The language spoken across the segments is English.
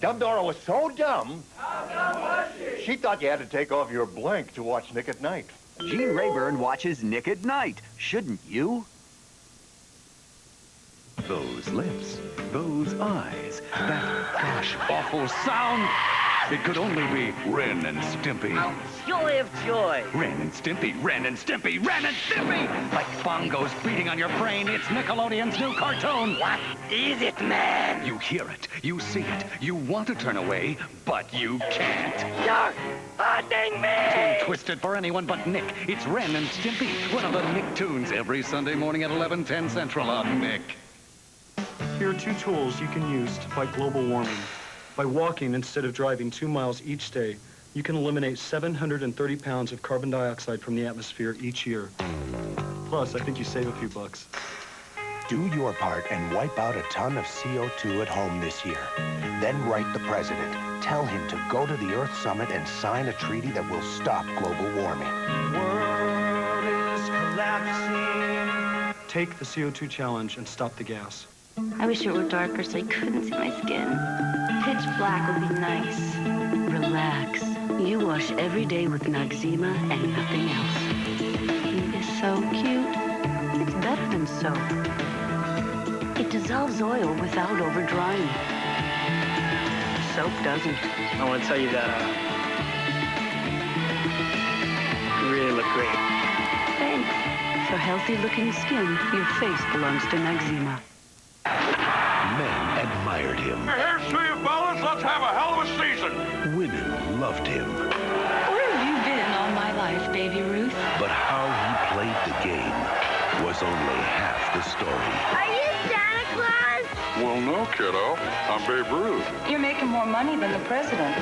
Dumb Dora was so dumb. How dumb was she? She thought you had to take off your blank to watch Nick at Night. Gene Rayburn watches Nick at Night. Shouldn't you? Those lips, those eyes, that gosh awful sound. It could only be Ren and Stimpy. Oh, joy of joy. Ren and Stimpy, Ren and Stimpy, Ren and Stimpy! Like bongos beating on your brain, it's Nickelodeon's new cartoon. What is it, man? You hear it, you see it, you want to turn away, but you can't. You're hurting me! Too twisted for anyone but Nick. It's Ren and Stimpy, one of the Nicktoons, every Sunday morning at 11:10 Central on Nick. Here are 2 tools you can use to fight global warming. By walking instead of driving 2 miles each day, you can eliminate 730 pounds of carbon dioxide from the atmosphere each year. Plus, I think you save a few bucks. Do your part and wipe out a ton of CO2 at home this year. Then write the president. Tell him to go to the Earth Summit and sign a treaty that will stop global warming. World is collapsing. Take the CO2 challenge and stop the gas. I wish it were darker so I couldn't see my skin. Pitch black would be nice. Relax. You wash every day with Noxzema and nothing else. It is so cute. It's better than soap. It dissolves oil without overdrying. Soap doesn't. I want to tell you that you really look great. Thanks. For healthy-looking skin, your face belongs to Noxzema. Men admired him. Here's to you, fellas. Let's have a hell of a season. Women loved him. Where have you been all my life, Baby Ruth? But how he played the game was only half the story. Are you Santa Claus? Well, no, kiddo. I'm Babe Ruth. You're making more money than the president.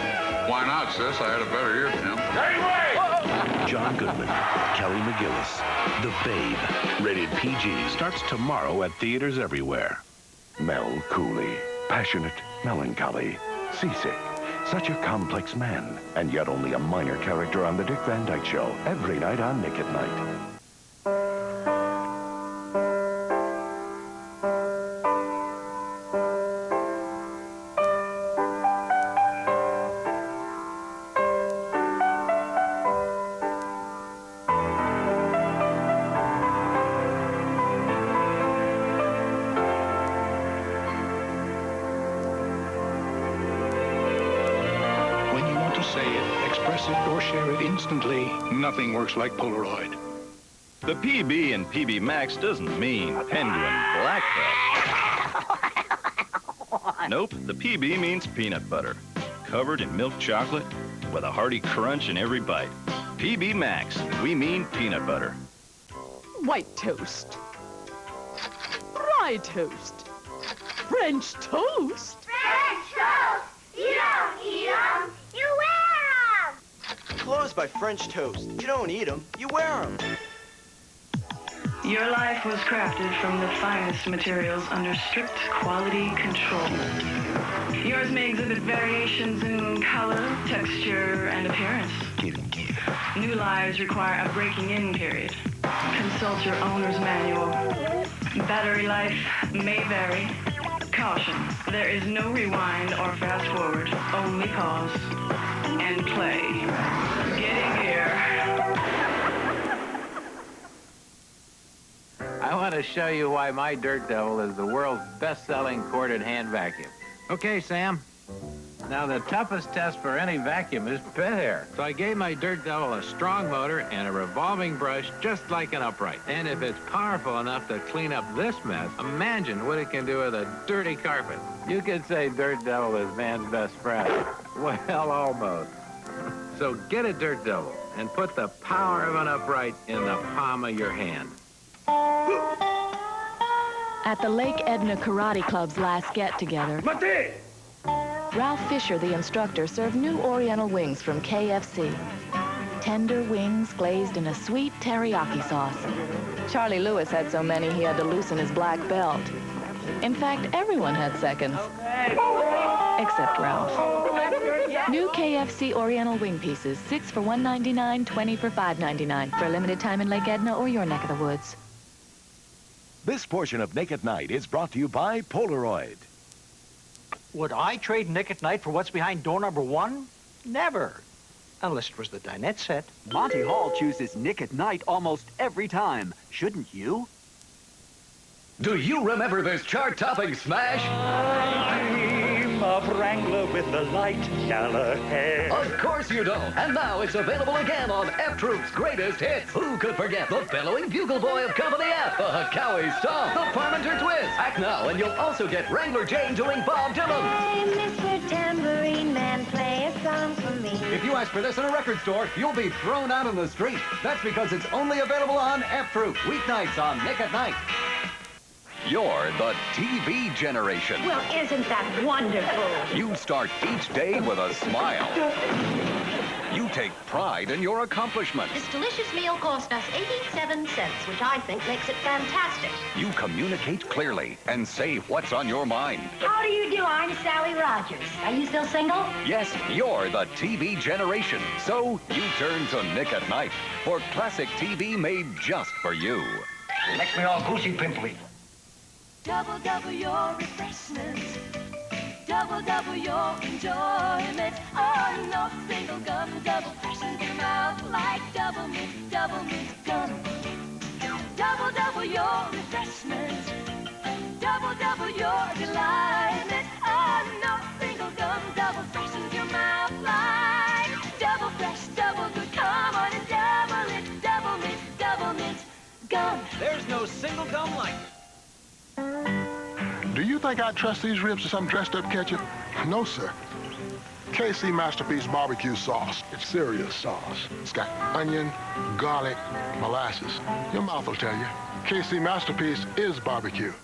Why not, sis? I had a better year than him. Anyway! John Goodman, Kelly McGillis, The Babe. Rated PG starts tomorrow at theaters everywhere. Mel Cooley, passionate, melancholy, seasick. Such a complex man, and yet only a minor character on The Dick Van Dyke Show, every night on Nick at Night. Or share it instantly. Nothing works like Polaroid. The PB in PB Max doesn't mean Penguin Black Belt. Nope, the PB means peanut butter, covered in milk chocolate with a hearty crunch in every bite. PB Max, we mean peanut butter. White toast. Rye toast. French toast. French toast! You don't eat them, you wear them! Clothes by French toast. You don't eat them, you wear them. Your life was crafted from the finest materials under strict quality control. Yours may exhibit variations in color, texture, and appearance. New lives require a breaking-in period. Consult your owner's manual. Battery life may vary. Caution, there is no rewind or fast forward, only pause and play. Getting here. I want to show you why my Dirt Devil is the world's best-selling corded hand vacuum. Okay, Sam. Now, the toughest test for any vacuum is pit hair. So I gave my Dirt Devil a strong motor and a revolving brush just like an upright. And if it's powerful enough to clean up this mess, imagine what it can do with a dirty carpet. You could say Dirt Devil is man's best friend. Well, almost. So get a Dirt Devil and put the power of an upright in the palm of your hand. At the Lake Edna Karate Club's last get-together, Ralph Fisher, the instructor, served new Oriental wings from KFC. Tender wings glazed in a sweet teriyaki sauce. Charlie Lewis had so many he had to loosen his black belt. In fact, everyone had seconds. Except Ralph. New KFC Oriental wing pieces, 6 for $1.99, 20 for $5.99. For a limited time in Lake Edna or your neck of the woods. This portion of Nick at Night is brought to you by Polaroid. Would I trade Nick at Night for what's behind door number 1? Never. Unless it was the dinette set. Monty Hall chooses Nick at Night almost every time. Shouldn't you? Do you remember this chart-topping smash? I'm a Wrangler with the light yellow hair. Of course you don't. And now it's available again on F-Troop's greatest hits. Who could forget the bellowing bugle boy of Company F, the Cowie Stomp, the Parmenter Twist. Act now and you'll also get Wrangler Jane doing Bob Dylan. Hey, Mr. Tambourine Man, play a song for me. If you ask for this in a record store, you'll be thrown out on the street. That's because it's only available on F-Troop, weeknights on Nick at Night. You're the TV generation. Well, isn't that wonderful? You start each day with a smile. You take pride in your accomplishments. This delicious meal cost us 87 cents, which I think makes it fantastic. You communicate clearly and say what's on your mind. How do you do? I'm Sally Rogers. Are you still single? Yes, you're the TV generation. So you turn to Nick at Night for classic TV made just for you. Makes me all goosey pimply. Double, double your refreshment. Double, double your enjoyment. Oh, no single gum, double freshens your mouth like double mint gum. Double, double your refreshment. Double, double your delight. Oh, no single gum, double freshens your mouth like double fresh, double good. Come on and double it, double mint gum. There's no single gum like it. Do you think I'd trust these ribs to some dressed-up ketchup? No, sir. KC Masterpiece barbecue sauce. It's serious sauce. It's got onion, garlic, molasses. Your mouth will tell you. KC Masterpiece is barbecue.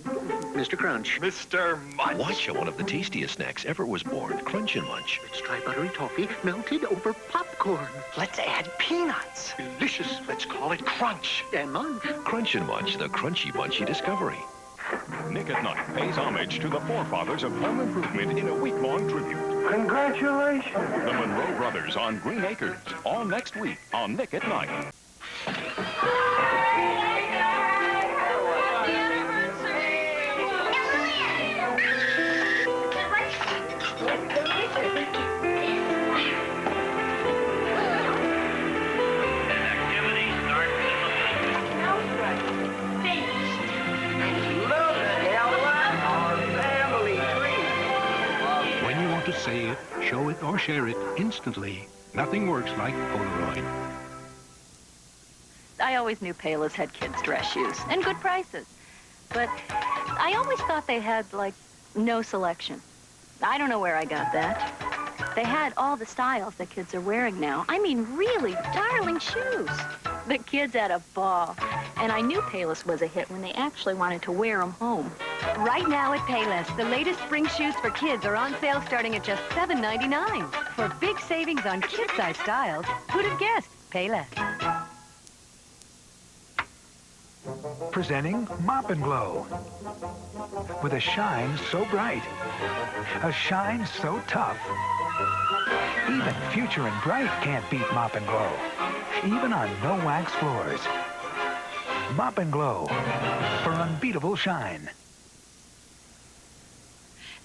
Mr. Crunch. Mr. Munch. Watch, one of the tastiest snacks ever was born. Crunch and Munch. Let's try buttery toffee melted over popcorn. Let's add peanuts. Delicious. Let's call it Crunch. And Munch. Crunch and Munch, the crunchy munchy discovery. Nick at Night pays homage to the forefathers of home improvement in a week-long tribute. Congratulations. The Monroe Brothers on Green Acres. All next week on Nick at Night. To say it, show it, or share it instantly. Nothing works like Polaroid. I always knew Payless had kids' dress shoes and good prices. But I always thought they had, like, no selection. I don't know where I got that. They had all the styles that kids are wearing now. I mean, really darling shoes. The kids had a ball. And I knew Payless was a hit when they actually wanted to wear them home. Right now at Payless, the latest spring shoes for kids are on sale starting at just $7.99. For big savings on kid-size styles, who'd have guessed? Payless. Presenting Mop and Glow. With a shine so bright, a shine so tough, even Future and Bright can't beat Mop and Glow, even on no-wax floors. Mop and Glow for unbeatable shine.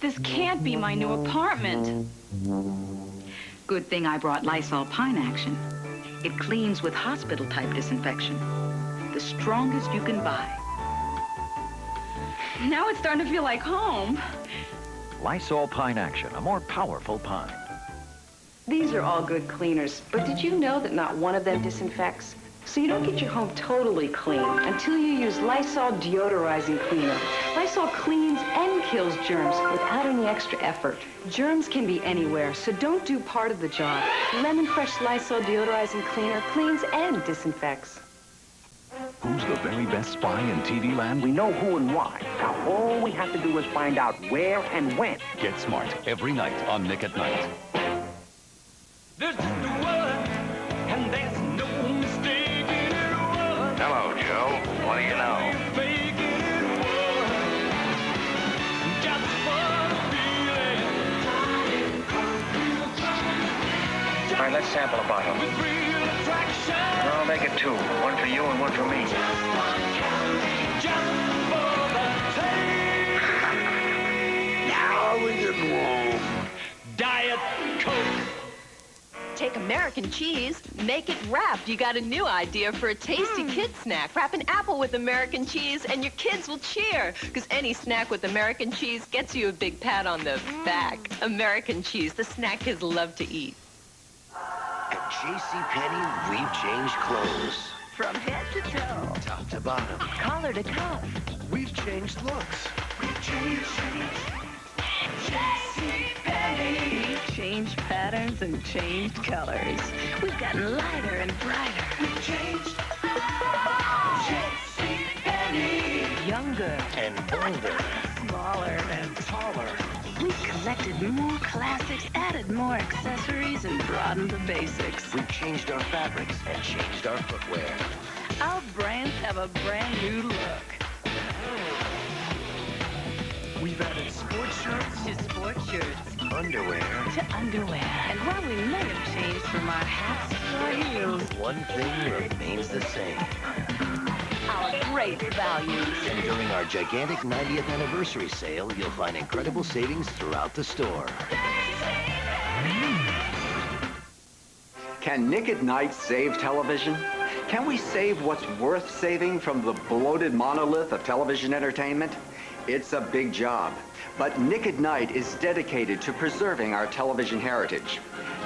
This can't be my new apartment. Good thing I brought Lysol Pine Action. It cleans with hospital-type disinfection. The strongest you can buy. Now it's starting to feel like home. Lysol Pine Action, a more powerful pine. These are all good cleaners, but did you know that not one of them disinfects? So you don't get your home totally clean until you use Lysol Deodorizing Cleaner. Lysol cleans and kills germs without any extra effort. Germs can be anywhere, so don't do part of the job. Lemon Fresh Lysol Deodorizing Cleaner cleans and disinfects. Who's the very best spy in TV land? We know who and why. Now all we have to do is find out where and when. Get smart every night on Nick at Night. This is the one, and there's no mistake in it. Hello, Joe. What do you know? Just for the feeling. All right, let's sample a bottle. I'll make it two. One for you and one for me. Just for the taste. Now with getting warm. Diet Coke. Take American cheese, make it wrapped. You got a new idea for a tasty kid snack. Wrap an apple with American cheese and your kids will cheer. Because any snack with American cheese gets you a big pat on the back. American cheese, the snack kids love to eat. At JCPenney, we've changed clothes. From head to toe. Top to bottom. Collar to cuff. We've changed looks. We've changed JCPenney. Changed patterns and changed colors. We've gotten lighter and brighter. We've changed JCPenney. Younger and bolder. Smaller and taller. We've collected more classics, added more accessories, and broadened the basics. We've changed our fabrics and changed our footwear. Our brands have a brand new look. We've added sports shirts to sports shirts. Underwear to underwear. And while we may have changed from our hats to our heels, one thing remains the same. Our great values. And during our gigantic 90th anniversary sale, you'll find incredible savings throughout the store. Can Nick at Nite save television? Can we save what's worth saving from the bloated monolith of television entertainment? It's a big job, but Nick at Nite is dedicated to preserving our television heritage.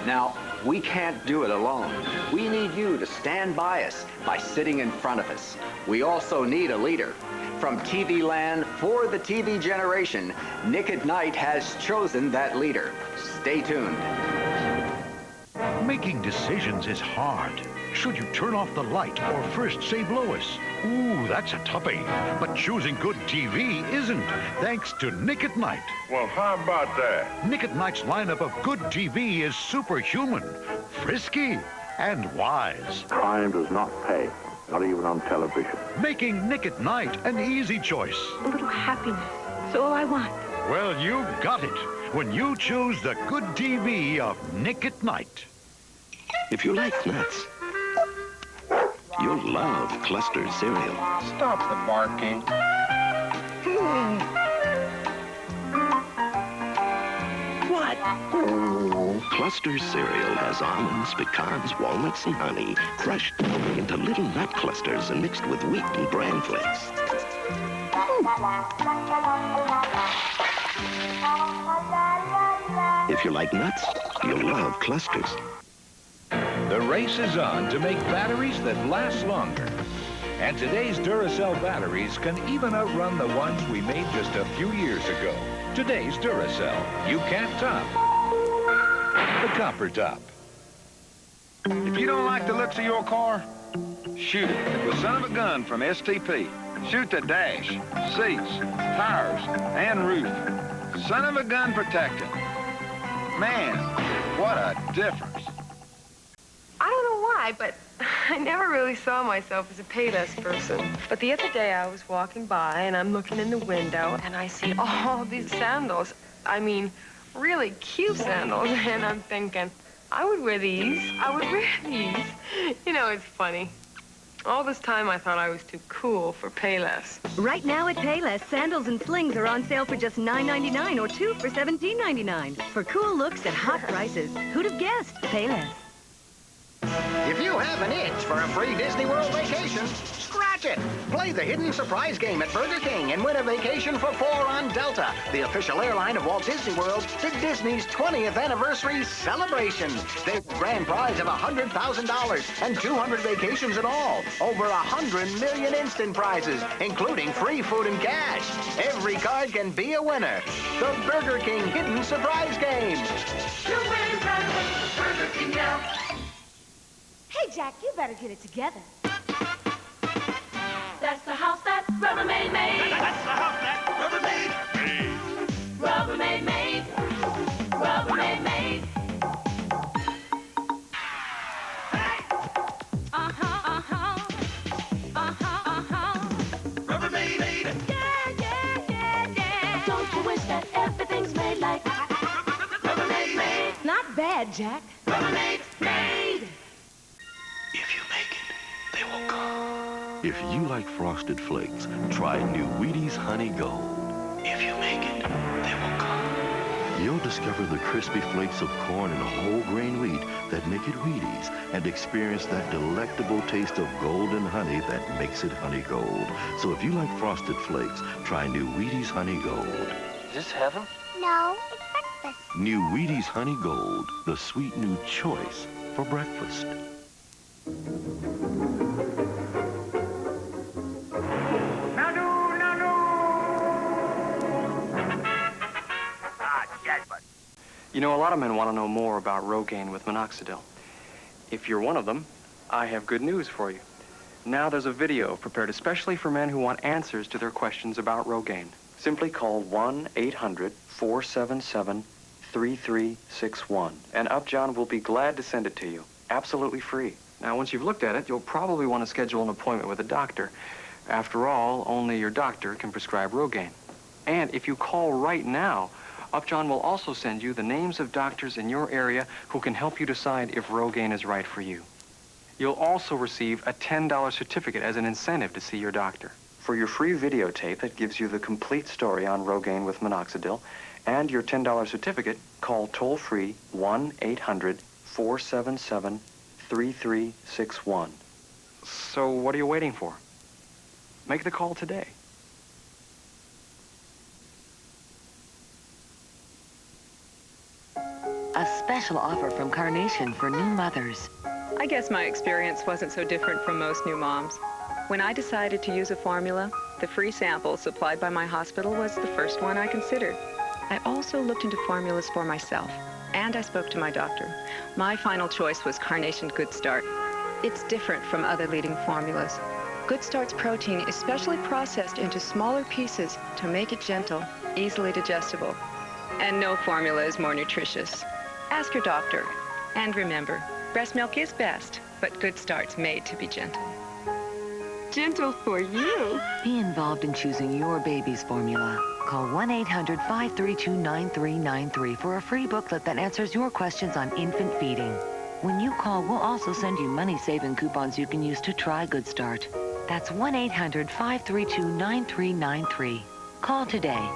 Now, we can't do it alone. We need you to stand by us by sitting in front of us. We also need a leader. From TV land for the TV generation, Nick at Nite has chosen that leader. Stay tuned. Making decisions is hard. Should you turn off the light or first save Lois? Ooh, that's a toughie. But choosing good TV isn't, thanks to Nick at Nite. Well, how about that? Nick at Nite's lineup of good TV is superhuman, frisky, and wise. Crime does not pay, not even on television. Making Nick at Nite an easy choice. a little happiness. That's all I want. Well, you got it when you choose the good TV of Nick at Nite. If you like nuts, you'll love clustered cereal. Stop the barking. What? Cluster cereal has almonds, pecans, walnuts, and honey crushed into little nut clusters and mixed with wheat and bran flakes. If you like nuts, you'll love clusters. The race is on to make batteries that last longer. And today's Duracell batteries can even outrun the ones we made just a few years ago. Today's Duracell, you can't top the copper top. If you don't like the looks of your car, shoot it with son of a gun from STP. Shoot the dash, seats, tires, and roof. Son of a gun protector. Man, what a difference. I don't know why, but I never really saw myself as a Payless person. But the other day I was walking by and I'm looking in the window and I see all these sandals. I mean, really cute sandals. And I'm thinking, I would wear these. I would wear these. You know, it's funny. All this time I thought I was too cool for Payless. Right now at Payless, sandals and slings are on sale for just $9.99 or 2 for $17.99. For cool looks and hot prices, who'd have guessed? Payless. If you have an itch for a free Disney World vacation, scratch it. Play the hidden surprise game at Burger King and win a vacation for 4 on Delta, the official airline of Walt Disney World, to Disney's 20th anniversary celebration. There's a grand prize of $100,000 and 200 vacations in all. Over 100 million instant prizes, including free food and cash. Every card can be a winner. The Burger King hidden surprise game. You win right with Burger King now. Hey, Jack, you better get it together. That's the house that Rubbermaid made. That's the house that Rubbermaid made. Rubbermaid made. Rubbermaid made. Rubbermaid made. Yeah. Don't you wish that everything's made like Rubbermaid made? Not bad, Jack. Rubbermaid made. If you like Frosted Flakes, try new Wheaties Honey Gold. If you make it, they will come. You'll discover the crispy flakes of corn and whole grain wheat that make it Wheaties and experience that delectable taste of golden honey that makes it honey gold. So if you like frosted flakes, try new Wheaties Honey Gold. Is this heaven? No, it's breakfast. New Wheaties Honey Gold, the sweet new choice for breakfast. You know, a lot of men want to know more about Rogaine with minoxidil. If you're one of them, I have good news for you. Now there's a video prepared especially for men who want answers to their questions about Rogaine. Simply call 1-800-477-3361, and Upjohn will be glad to send it to you, absolutely free. Now, once you've looked at it, you'll probably want to schedule an appointment with a doctor. After all, only your doctor can prescribe Rogaine. And if you call right now, Upjohn will also send you the names of doctors in your area who can help you decide if Rogaine is right for you. You'll also receive a $10 certificate as an incentive to see your doctor. For your free videotape that gives you the complete story on Rogaine with minoxidil and your $10 certificate, call toll-free 1-800-477-3361. So what are you waiting for? Make the call today. A special offer from Carnation for new mothers. I guess my experience wasn't so different from most new moms. When I decided to use a formula, the free sample supplied by my hospital was the first one I considered. I also looked into formulas for myself, and I spoke to my doctor. My final choice was Carnation Good Start. It's different from other leading formulas. Good Start's protein is specially processed into smaller pieces to make it gentle, easily digestible. And no formula is more nutritious. Ask your doctor. And remember, breast milk is best, but Good Start's made to be gentle. Gentle for you. Be involved in choosing your baby's formula. Call 1-800-532-9393 for a free booklet that answers your questions on infant feeding. When you call, we'll also send you money-saving coupons you can use to try Good Start. That's 1-800-532-9393. Call today.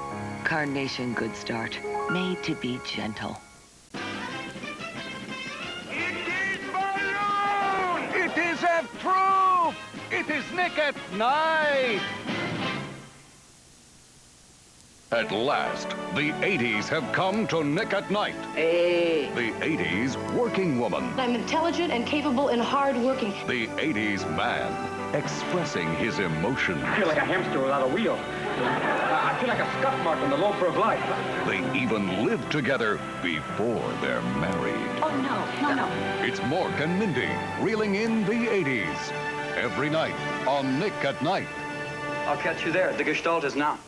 Carnation Good Start, made to be gentle. It is approved! It is Nick at Nite! At last, the 80s have come to Nick at Nite. Hey. The 80s working woman. I'm intelligent and capable and hard-working. The 80s man expressing his emotions. I feel like a hamster without a wheel. I feel like a scuff mark on the loafer of life. They even live together before they're married. Oh, no. It's Mork and Mindy reeling in the 80s. Every night on Nick at Nite. I'll catch you there. The Gestalt is now.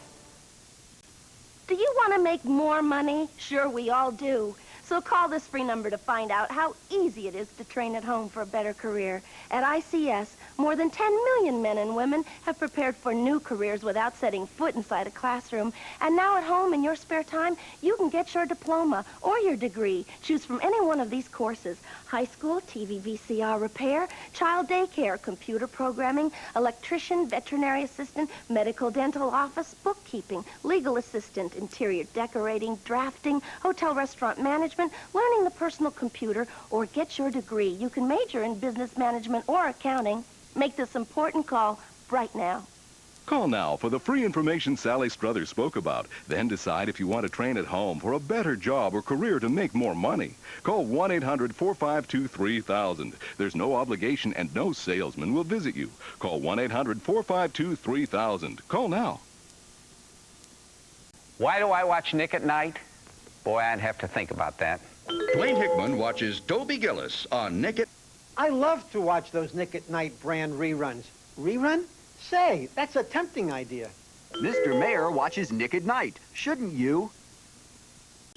Do you want to make more money? Sure, we all do. So call this free number to find out how easy it is to train at home for a better career. At ICS, more than 10 million men and women have prepared for new careers without setting foot inside a classroom. And now at home, in your spare time, you can get your diploma or your degree. Choose from any one of these courses: high school, TV, VCR repair, child daycare, computer programming, electrician, veterinary assistant, medical dental office, bookkeeping, legal assistant, interior decorating, drafting, hotel restaurant management, learning the personal computer, or get your degree. You can major in business management or accounting. Make this important call right now. Call now for the free information Sally Struthers spoke about. Then decide if you want to train at home for a better job or career to make more money. Call 1-800-452-3000. There's no obligation and no salesman will visit you. Call 1-800-452-3000. Call now. Why do I watch Nick at Nite? Boy, I'd have to think about that. Dwayne Hickman watches Toby Gillis on Nick at... I love to watch those Nick at Nite brand reruns. Rerun? Say, that's a tempting idea. Mr. Mayor watches Nick at Nite. Shouldn't you?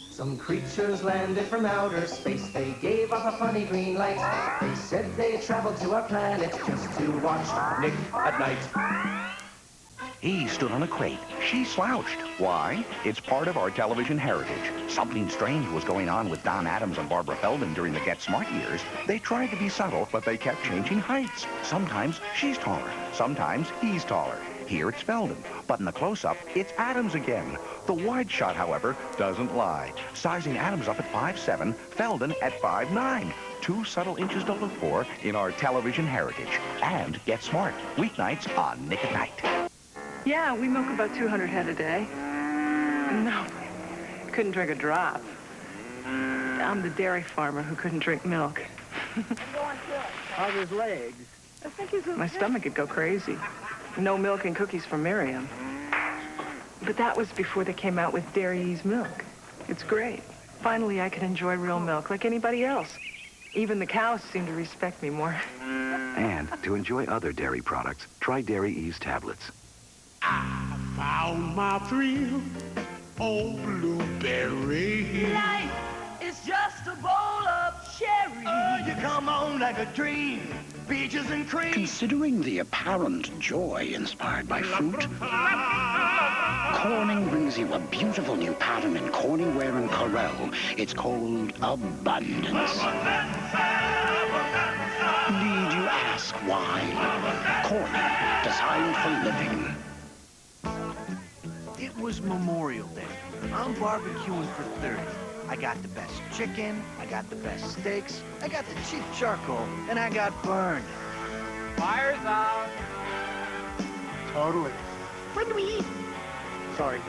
Some creatures landed from outer space. They gave off a funny green light. They said they traveled to our planet just to watch Nick at Nite. He stood on a crate. She slouched. Why? It's part of our television heritage. Something strange was going on with Don Adams and Barbara Feldon during the Get Smart years. They tried to be subtle, but they kept changing heights. Sometimes she's taller. Sometimes he's taller. Here it's Felden, but in the close-up, it's Adams again. The wide shot, however, doesn't lie. Sizing Adams up at 5'7", Felden at 5'9". 2 subtle inches to look for in our television heritage. And get smart. Weeknights on Nick at Nite. Yeah, we milk about 200 head a day. No, couldn't drink a drop. I'm the dairy farmer who couldn't drink milk. How's his legs? I think my stomach would go crazy. No milk and cookies for Miriam. But that was before they came out with dairy-ease milk. It's great. Finally, I can enjoy real milk like anybody else. Even the cows seem to respect me more. And to enjoy other dairy products, try Dairy Ease tablets. I found my thrill on blueberry. Life is just a bowl of cherries. Oh, you come on like a dream, peaches and cream. Considering the apparent joy inspired by fruit, Corning brings you a beautiful new pattern in Corningware and Corel. It's called Abundance. Need you ask why? Corning, designed for living. It was Memorial Day. I'm barbecuing for 30. I got the best chicken, I got the best steaks, I got the cheap charcoal, and I got burned. Fire's out. Totally. When do we eat? Sorry.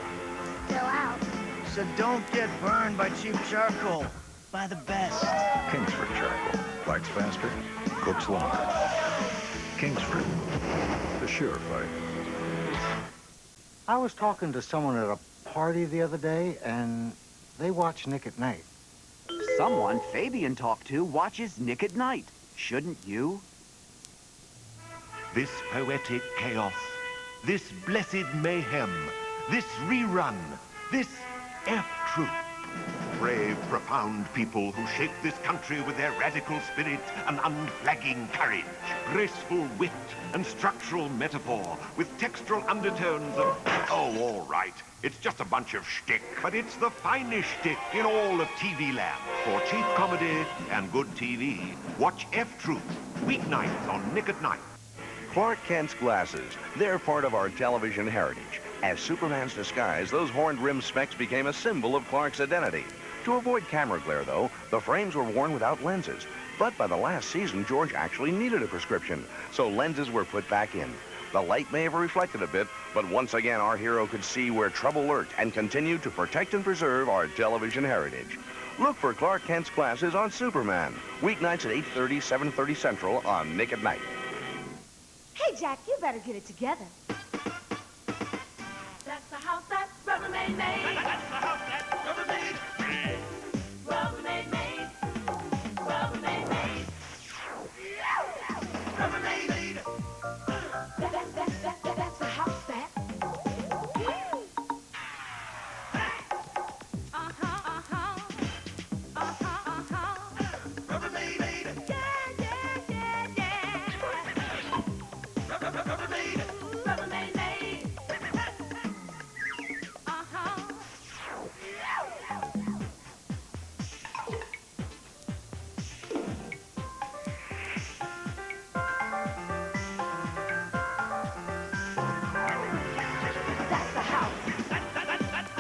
Still out. So don't get burned by cheap charcoal. Buy the best. Kingsford charcoal. Lights faster, cooks longer. Kingsford, the sure fight. I was talking to someone at a party the other day, and they watch Nick at Nite. Someone Fabian talked to watches Nick at Nite. Shouldn't you? This poetic chaos, this blessed mayhem, this rerun, this F-truth. Brave, profound people who shape this country with their radical spirit and unflagging courage. Graceful wit and structural metaphor with textural undertones of... Oh, all right. It's just a bunch of shtick, but it's the finest shtick in all of TV land. For cheap comedy and good TV, watch F-Truth, weeknights on Nick at Nite. Clark Kent's glasses, they're part of our television heritage. As Superman's disguise, those horned rim specs became a symbol of Clark's identity. To avoid camera glare, though, the frames were worn without lenses. But by the last season, George actually needed a prescription, so lenses were put back in. The light may have reflected a bit, but once again, our hero could see where trouble lurked and continued to protect and preserve our television heritage. Look for Clark Kent's glasses on Superman, weeknights at 8:30, 7:30 Central on Nick at Nite. Hey, Jack, you better get it together. That's the house that Rubbermaid made. That's the house that Rubbermaid made. Rubbermaid made. Rubbermaid made. Rubbermaid made. That's the house that. Rubbermaid made. Rubbermaid made. That's the house.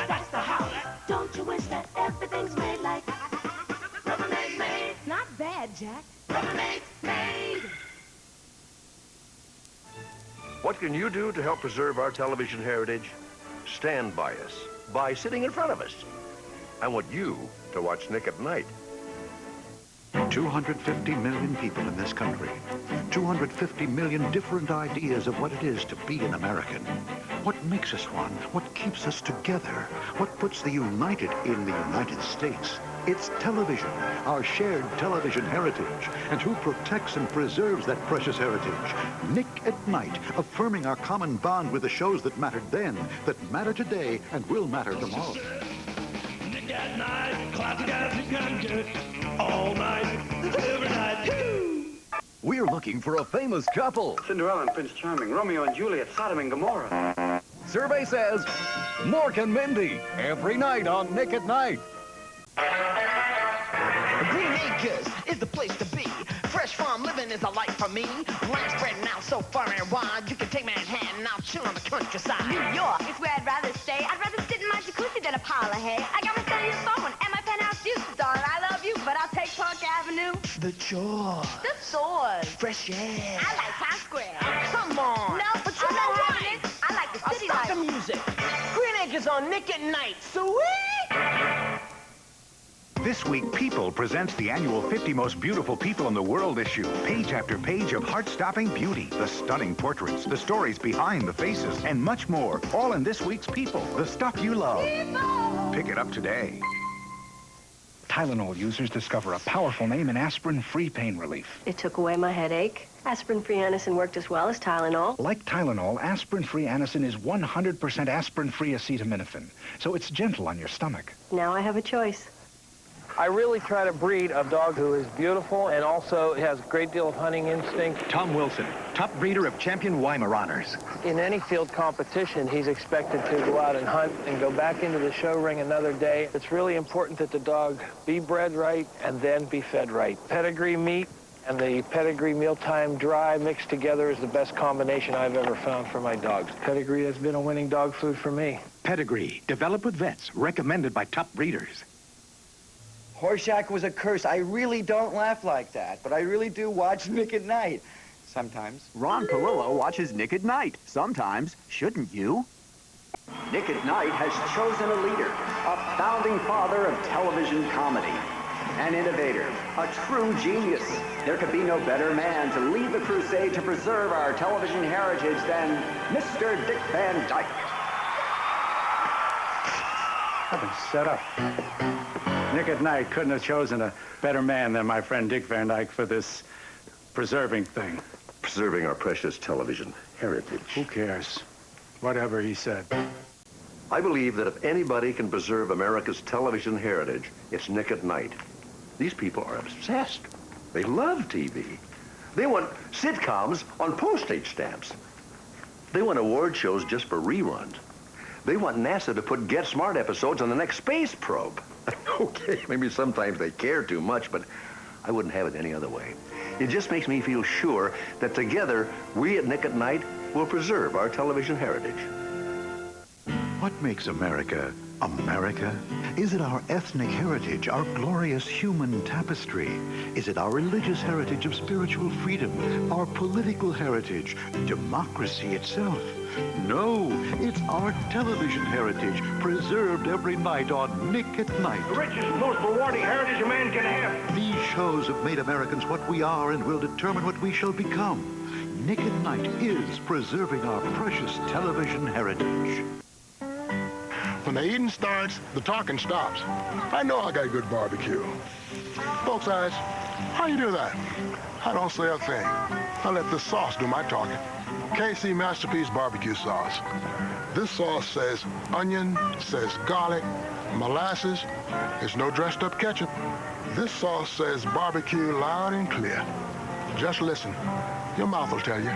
That's the house. Don't you wish that everything's made like Rubbermaid made? Not bad, Jack. Rubbermaid made. What can you do to help preserve our television heritage? Stand by us by sitting in front of us. I want you to watch Nick at Nite. 250 million people in this country. 250 million different ideas of what it is to be an American. What makes us one? What keeps us together? What puts the United in the United States? It's television, our shared television heritage. And who protects and preserves that precious heritage? Nick at Nite, affirming our common bond with the shows that mattered then, that matter today, and will matter tomorrow. Nick at Nite, classic as you can get. All night, every night. We're looking for a famous couple. Cinderella and Prince Charming, Romeo and Juliet, Sodom and Gomorrah. Survey says, Mork and Mindy, every night on Nick at Nite. Green Acres is the place to be. Fresh farm living is a life for me. Land spreading out so far and wide, you can take Manhattan, I'll chill on the country. countryside. New York is where I'd rather stay. I'd rather sit in my jacuzzi than a pile of hay. I got my cellular phone and my penthouse view. Darling, I love you, but I'll take Park Avenue. The chores. The stores. Fresh air. I like Times Square. Come on. No, but you know what? I like the city Stop life. the music. Green Acres on Nick at Night. Sweet! This week, People presents the annual 50 Most Beautiful People in the World issue. Page after page of heart-stopping beauty, the stunning portraits, the stories behind the faces, and much more. All in this week's People, the stuff you love. Pick it up today. Tylenol users discover a powerful name in aspirin-free pain relief. It took away my headache. Aspirin-free Anacin worked as well as Tylenol. Like Tylenol, aspirin-free Anacin is 100% aspirin-free acetaminophen, so it's gentle on your stomach. Now I have a choice. I really try to breed a dog who is beautiful and also has a great deal of hunting instinct. Tom Wilson, top breeder of champion Weimaraners. In any field competition, he's expected to go out and hunt and go back into the show ring another day. It's really important that the dog be bred right and then be fed right. Pedigree meat and the pedigree mealtime dry mixed together is the best combination I've ever found for my dogs. Pedigree has been a winning dog food for me. Pedigree, developed with vets, recommended by top breeders. Horseshack was a curse. I really don't laugh like that, but I really do watch Nick at Night. Sometimes. Ron Palillo watches Nick at Night. Sometimes. Shouldn't you? Nick at Night has chosen a leader, a founding father of television comedy, an innovator, a true genius. There could be no better man to lead the crusade to preserve our television heritage than Mr. Dick Van Dyke. I've been set up. Nick at Night couldn't have chosen a better man than my friend Dick Van Dyke for this preserving thing. Preserving our precious television heritage. Who cares? Whatever he said. I believe that if anybody can preserve America's television heritage, it's Nick at Night. These people are obsessed. They love TV. They want sitcoms on postage stamps. They want award shows just for reruns. They want NASA to put Get Smart episodes on the next space probe. Okay, maybe sometimes they care too much, but I wouldn't have it any other way. It just makes me feel sure that together, we at Nick at Night will preserve our television heritage. What makes America, America? Is it our ethnic heritage, our glorious human tapestry? Is it our religious heritage of spiritual freedom, our political heritage, democracy itself? No, it's our television heritage, preserved every night on Nick at Night. The richest, most rewarding heritage a man can have. These shows have made Americans what we are and will determine what we shall become. Nick at Night is preserving our precious television heritage. When the eating starts, the talking stops. I know I got good barbecue. Both sides, how you do that? I don't say a thing. I let the sauce do my talking. KC Masterpiece Barbecue Sauce. This sauce says onion, says garlic, molasses. It's no dressed up ketchup. This sauce says barbecue loud and clear. Just listen. Your mouth will tell you.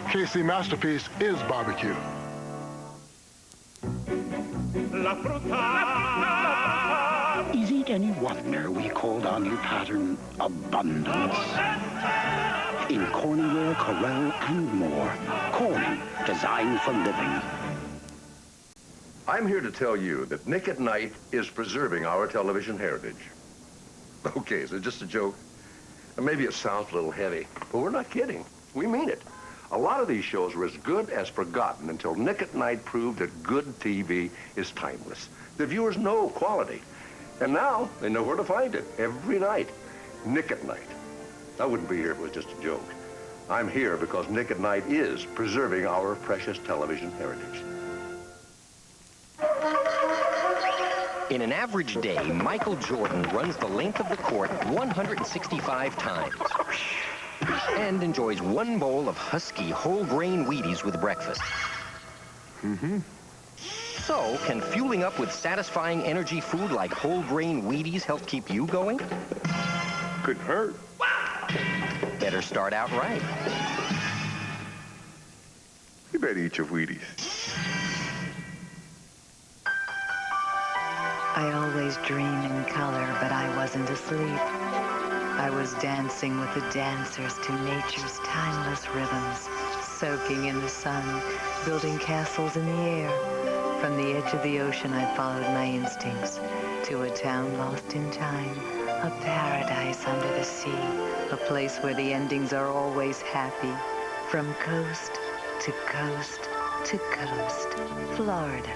KC Masterpiece is barbecue. Is it any wonder we called our new pattern abundance? In Corningware, Corel, and more. Corning, designed for living. I'm here to tell you that Nick at Night is preserving our television heritage. Okay, is it just a joke? Maybe it sounds a little heavy, but we're not kidding. We mean it. A lot of these shows were as good as forgotten until Nick at Night proved that good TV is timeless. The viewers know quality. And now they know where to find it every night. Nick at Night. I wouldn't be here if it was just a joke. I'm here because Nick at Night is preserving our precious television heritage. In an average day, Michael Jordan runs the length of the court 165 times and enjoys one bowl of husky whole grain Wheaties with breakfast. So, can fueling up with satisfying energy food like whole grain Wheaties help keep you going? Couldn't hurt. Better start out right. You better eat your Wheaties. I always dream in color, but I wasn't asleep. I was dancing with the dancers to nature's timeless rhythms, soaking in the sun, building castles in the air. From the edge of the ocean, I followed my instincts to a town lost in time, a paradise under the sea, a place where the endings are always happy. From coast to coast to coast, Florida.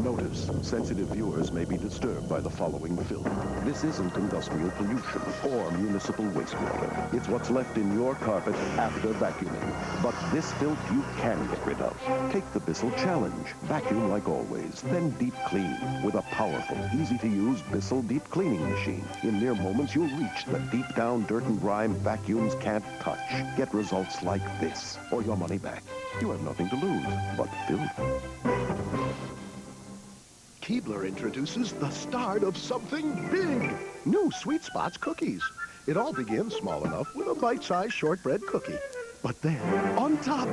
Notice, sensitive viewers may be disturbed by the following filth. This isn't industrial pollution or municipal wastewater. It's what's left in your carpet after vacuuming. But this filth you can get rid of. Take the Bissell Challenge. Vacuum like always, then deep clean with a powerful, easy-to-use Bissell deep cleaning machine. In mere moments, you'll reach the deep down dirt and grime vacuums can't touch. Get results like this, or your money back. You have nothing to lose but filth. Keebler introduces the start of something big. New Sweet Spots cookies. It all begins small enough with a bite-sized shortbread cookie. But then, on top,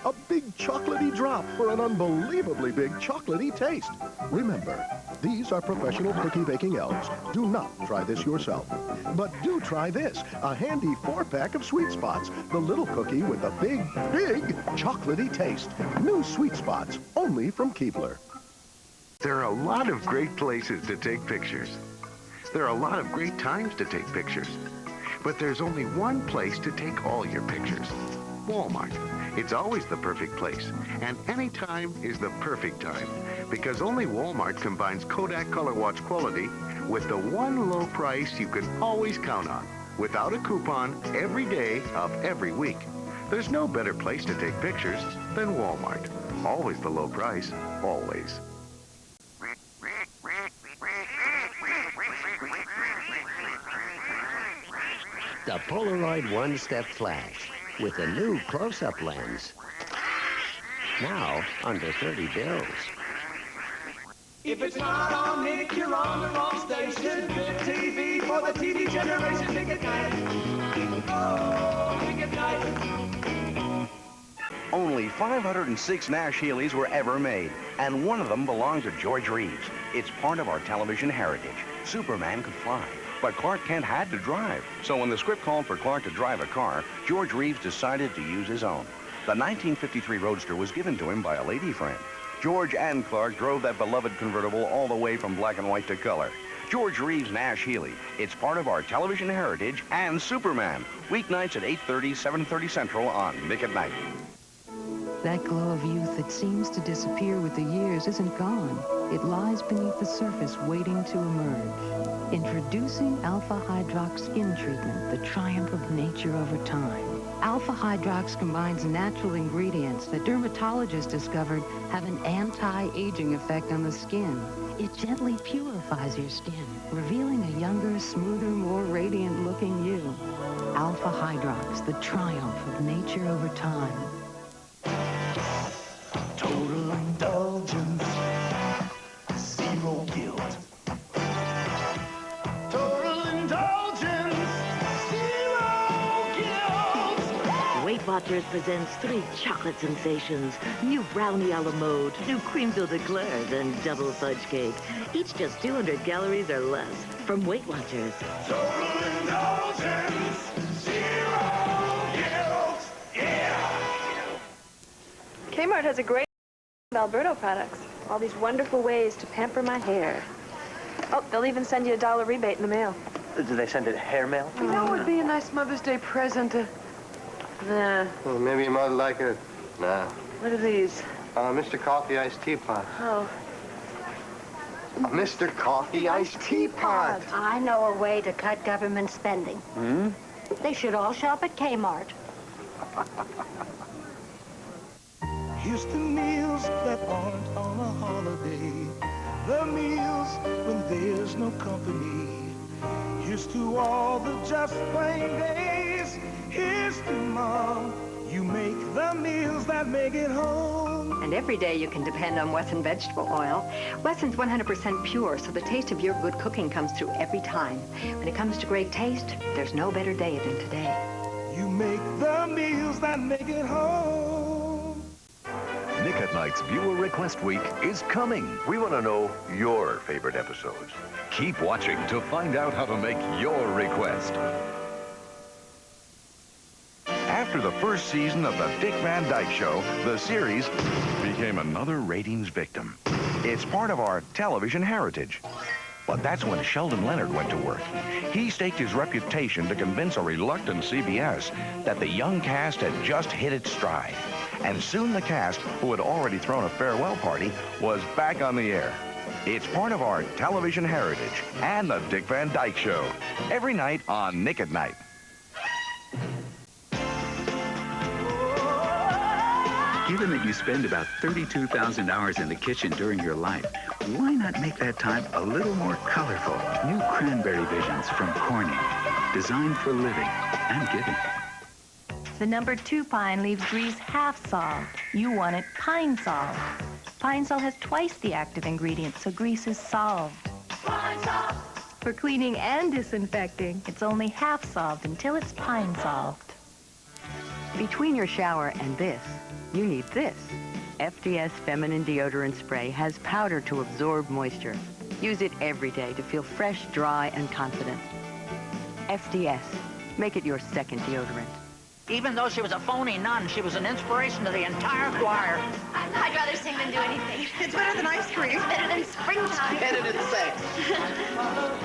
a big chocolatey drop for an unbelievably big chocolatey taste. Remember, these are professional cookie baking elves. Do not try this yourself. But do try this, a handy 4-pack of Sweet Spots, the little cookie with a big, big chocolatey taste. New Sweet Spots, only from Keebler. There are a lot of great places to take pictures. There are a lot of great times to take pictures. But there's only one place to take all your pictures. Walmart. It's always the perfect place. And any time is the perfect time. Because only Walmart combines Kodak Color Watch quality with the one low price you can always count on. Without a coupon, every day of every week. There's no better place to take pictures than Walmart. Always the low price, always. The Polaroid one-step flash with a new close-up lens. Now, under 30 bills. If it's not on Nick, you're on the wrong station. Big TV for the TV generation. Nick at Nite. Oh, Nick at Nite. Only 506 Nash Healeys were ever made, and one of them belonged to George Reeves. It's part of our television heritage. Superman could fly, but Clark Kent had to drive. So when the script called for Clark to drive a car, George Reeves decided to use his own. The 1953 Roadster was given to him by a lady friend. George and Clark drove that beloved convertible all the way from black and white to color. George Reeves Nash Healey. It's part of our television heritage and Superman. Weeknights at 8:30, 7:30 Central on Nick at Nite. That glow of youth that seems to disappear with the years isn't gone. It lies beneath the surface waiting to emerge. Introducing Alpha Hydrox Skin Treatment, the triumph of nature over time. Alpha Hydrox combines natural ingredients that dermatologists discovered have an anti-aging effect on the skin. It gently purifies your skin, revealing a younger, smoother, more radiant-looking you. Alpha Hydrox, the triumph of nature over time. Total indulgence, zero guilt. Total indulgence, zero guilt. Weight Watchers presents 3 chocolate sensations. New brownie a la mode, new cream-filled eclairs, and double fudge cake. Each just 200 calories or less. From Weight Watchers. Total indulgence, zero guilt. Yeah! Kmart has a great Alberto products. All these wonderful ways to pamper my hair. Oh, they'll even send you a $1 rebate in the mail. Do they send it hair mail? You know what would be a nice Mother's Day present? Nah. Well, maybe you might like it. Nah. What are these? Mr. Coffee Iced Teapot. Oh. Mr. Coffee Iced Teapot. I know a way to cut government spending. Hmm? They should all shop at Kmart. Here's the meals that aren't on a holiday. The meals when there's no company. Here's to all the just plain days. Here's to Mom. You make the meals that make it home. And every day you can depend on Wesson vegetable oil. Wesson's 100% pure, so the taste of your good cooking comes through every time. When it comes to great taste, there's no better day than today. You make the meals that make it home. Nick at Nite's Viewer Request Week is coming. We want to know your favorite episodes. Keep watching to find out how to make your request. After the first season of the Dick Van Dyke Show, the series became another ratings victim. It's part of our television heritage. But that's when Sheldon Leonard went to work. He staked his reputation to convince a reluctant CBS that the young cast had just hit its stride. And soon the cast, who had already thrown a farewell party, was back on the air. It's part of our television heritage and the Dick Van Dyke Show. Every night on Nick at Nite. Given that you spend about 32,000 hours in the kitchen during your life, why not make that time a little more colorful? New Cranberry Visions from Corning, designed for living and giving. The number 2 pine leaves grease half solved. You want it pine solved. Pine Sol has twice the active ingredient, so grease is solved. Pine Sol! For cleaning and disinfecting, it's only half solved until it's pine solved. Between your shower and this, you need this. FDS Feminine Deodorant Spray has powder to absorb moisture. Use it every day to feel fresh, dry, and confident. FDS. Make it your second deodorant. Even though she was a phony nun, she was an inspiration to the entire choir. I'd rather sing than do anything. It's better than ice cream. It's better than springtime. It's better than sex.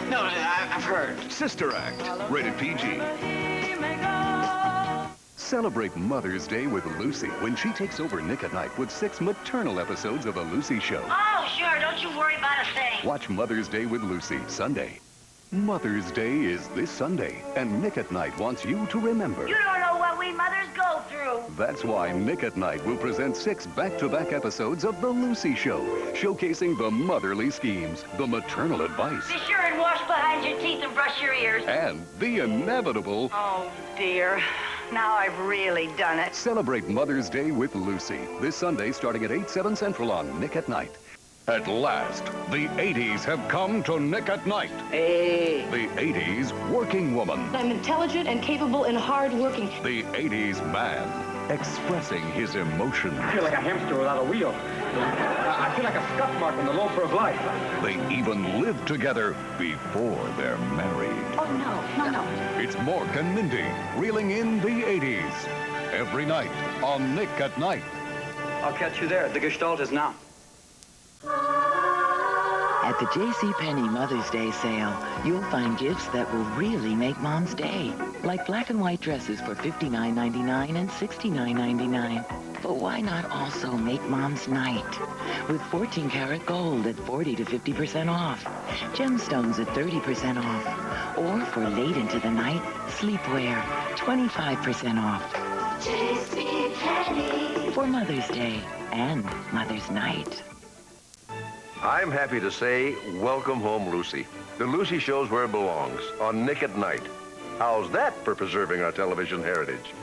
No, I've heard. Sister Act, rated PG. Celebrate Mother's Day with Lucy when she takes over Nick at Nite with 6 maternal episodes of The Lucy Show. Oh, sure. Don't you worry about a thing. Watch Mother's Day with Lucy Sunday. Mother's Day is this Sunday, and Nick at Nite wants you to remember. You don't know what we mothers go through. That's why Nick at Nite will present 6 back-to-back episodes of The Lucy Show, showcasing the motherly schemes, the maternal advice, Be sure and wash behind your teeth and brush your ears. and the inevitable. Oh, dear. Now I've really done it. Celebrate Mother's Day with Lucy this Sunday starting at 8, 7 Central on Nick at Nite. At last, the 80s have come to Nick at Nite. Hey. The 80s working woman. I'm intelligent and capable and hard-working. The 80s man expressing his emotions. I feel like a hamster without a wheel. I feel like a scuff mark on the loafer of life. They even live together before they're married. Oh, no. It's Mork and Mindy reeling in the 80s. Every night on Nick at Nite. I'll catch you there. The Gestalt is now. At the Penney Mother's Day sale, you'll find gifts that will really make Mom's day. Like black and white dresses for $59.99 and $69.99. But why not also make Mom's night? With 14-karat gold at 40 to 50% off. Gemstones at 30% off. Or for late into the night, sleepwear, 25% off. JCPenney. For Mother's Day and Mother's Night. I'm happy to say, welcome home, Lucy. The Lucy Show's where it belongs, on Nick at Nite. How's that for preserving our television heritage?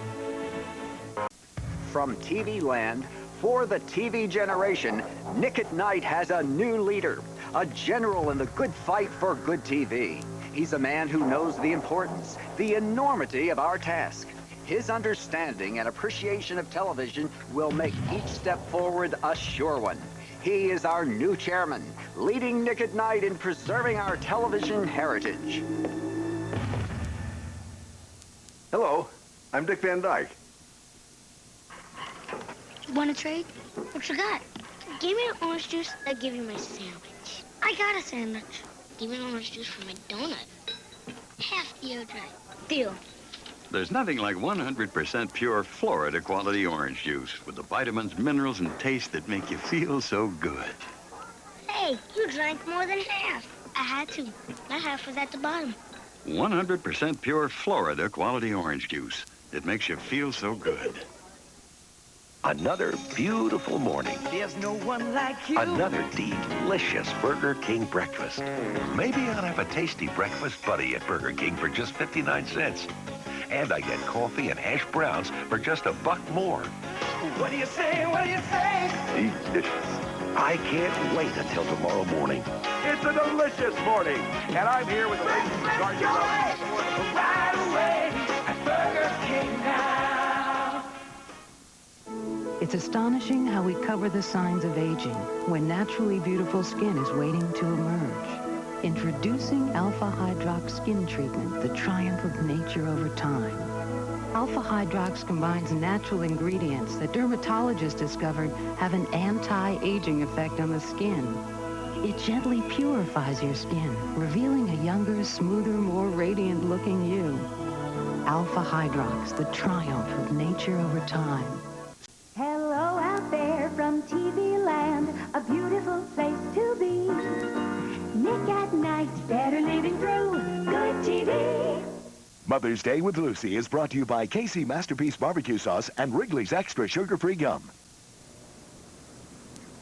From TV land, for the TV generation, Nick at Nite has a new leader, a general in the good fight for good TV. He's a man who knows the importance, the enormity of our task. His understanding and appreciation of television will make each step forward a sure one. He is our new chairman, leading Nick at Nite in preserving our television heritage. Hello, I'm Dick Van Dyke. Want to trade? What you got? Give me the orange juice, I'll give you my sandwich. I got a sandwich. Give me the orange juice for my donut. Half deodorant. Deal. There's nothing like 100% pure Florida quality orange juice with the vitamins, minerals, and taste that make you feel so good. Hey, you drank more than half. I had to. That half was at the bottom. 100% pure Florida quality orange juice. It makes you feel so good. Another beautiful morning. There's no one like you. Another delicious Burger King breakfast. Maybe I'll have a tasty breakfast buddy at Burger King for just 59 cents. And I get coffee and hash browns for just $1 more. What do you say? What do you say? Delicious. I can't wait until tomorrow morning. It's a delicious morning, and I'm here with the ladies in charge of Right away at Burger King now. It's astonishing how we cover the signs of aging when naturally beautiful skin is waiting to emerge. Introducing Alpha Hydrox Skin Treatment, the triumph of nature over time. Alpha Hydrox combines natural ingredients that dermatologists discovered have an anti-aging effect on the skin. It gently purifies your skin, revealing a younger, smoother, more radiant-looking you. Alpha Hydrox, the triumph of nature over time. Hello out there from TV land, a beautiful place to be. Nick at Nite, better living through good TV. Mother's Day with Lucy is brought to you by Casey Masterpiece Barbecue Sauce and Wrigley's Extra Sugar-Free Gum.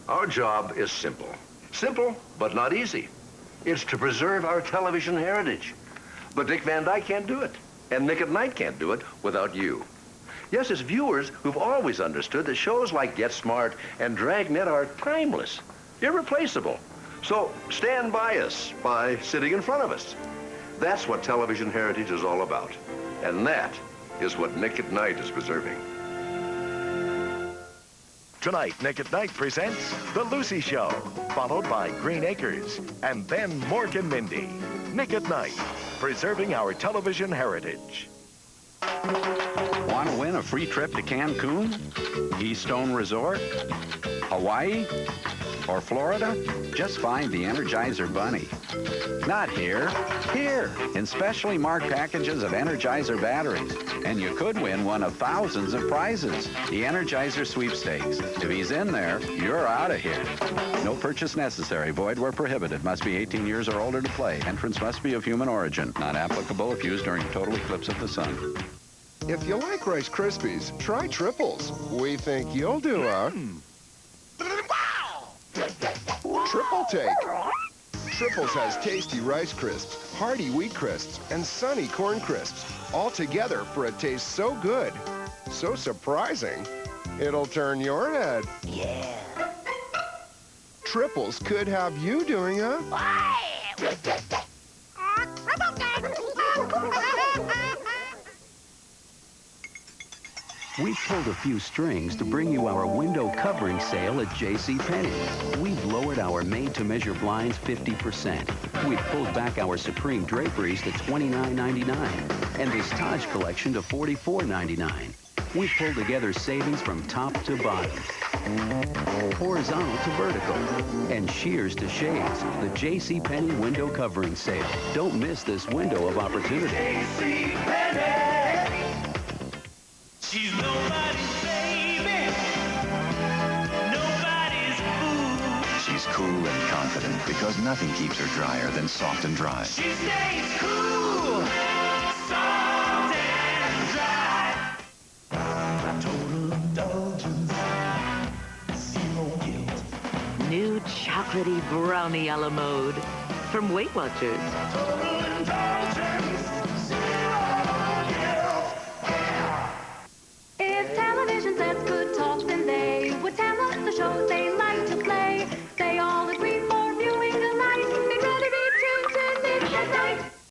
Our job is simple. Simple, but not easy. It's to preserve our television heritage. But Dick Van Dyke can't do it, and Nick at Nite can't do it without you. Yes, it's viewers who've always understood that shows like Get Smart and Dragnet are timeless, irreplaceable. So stand by us by sitting in front of us. That's what television heritage is all about. And that is what Nick at Nite is preserving. Tonight, Nick at Nite presents The Lucy Show, followed by Green Acres, and then Mork and Mindy. Nick at Nite, preserving our television heritage. Want to win a free trip to Cancun, Keystone Resort, Hawaii, or Florida? Just find the Energizer Bunny. Not here, here, in specially marked packages of Energizer batteries. And you could win one of thousands of prizes, the Energizer Sweepstakes. If he's in there, you're out of here. No purchase necessary. Void where prohibited. Must be 18 years or older to play. Entrance must be of human origin. Not applicable if used during total eclipse of the sun. If you like Rice Krispies, try Triples. We think you'll do a triple take. Triples has tasty Rice Crisps, hearty Wheat Crisps, and sunny Corn Crisps, all together for a taste so good, so surprising, it'll turn your head. Yeah. Triples could have you doing a We've pulled a few strings to bring you our window covering sale at JCPenney. We've lowered our made-to-measure blinds 50%. We've pulled back our Supreme draperies to $29.99 and this Taj collection to $44.99. We've pulled together savings from top to bottom, horizontal to vertical, and sheers to shades. The JCPenney window covering sale. Don't miss this window of opportunity. JCPenney. She's nobody's baby, nobody's fool. She's cool and confident because nothing keeps her drier than soft and dry. She stays cool, soft and dry. Total indulgence, zero guilt. New chocolatey brownie a la mode from Weight Watchers.